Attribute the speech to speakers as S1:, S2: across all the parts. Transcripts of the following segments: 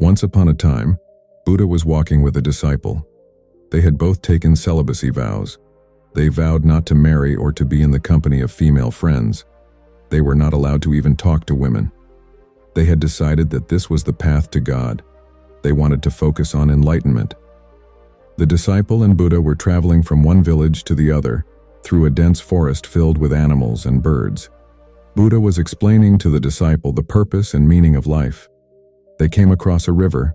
S1: Once upon a time, Buddha was walking with a disciple. They had both taken celibacy vows. They vowed not to marry or to be in the company of female friends. They were not allowed to even talk to women. They had decided that this was the path to God. They wanted to focus on enlightenment. The disciple and Buddha were traveling from one village to the other, through a dense forest filled with animals and birds. Buddha was explaining to the disciple the purpose and meaning of life. They came across a river.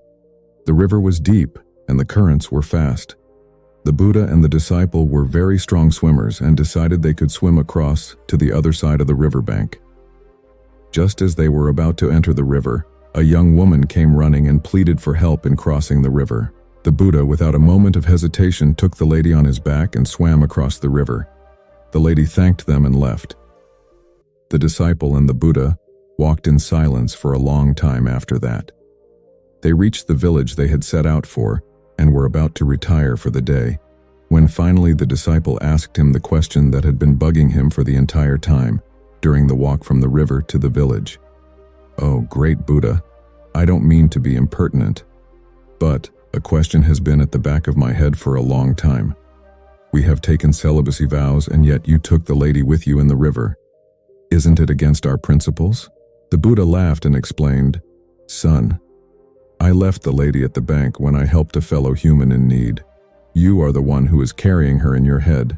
S1: The river was deep, and the currents were fast. The Buddha and the disciple were very strong swimmers and decided they could swim across to the other side of the riverbank. Just as they were about to enter the river, a young woman came running and pleaded for help in crossing the river. The Buddha, without a moment of hesitation, took the lady on his back and swam across the river. The lady thanked them and left. The disciple and the Buddha walked in silence for a long time after that. They reached the village they had set out for and were about to retire for the day, when finally the disciple asked him the question that had been bugging him for the entire time during the walk from the river to the village. "Oh, great Buddha, I don't mean to be impertinent, but a question has been at the back of my head for a long time. We have taken celibacy vows, and yet you took the lady with you in the river. Isn't it against our principles?" The Buddha laughed and explained, "Son, I left the lady at the bank when I helped a fellow human in need. You are the one who is carrying her in your head."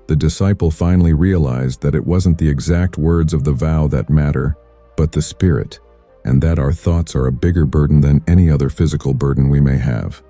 S1: The disciple finally realized that it wasn't the exact words of the vow that matter, but the spirit, and that our thoughts are a bigger burden than any other physical burden we may have.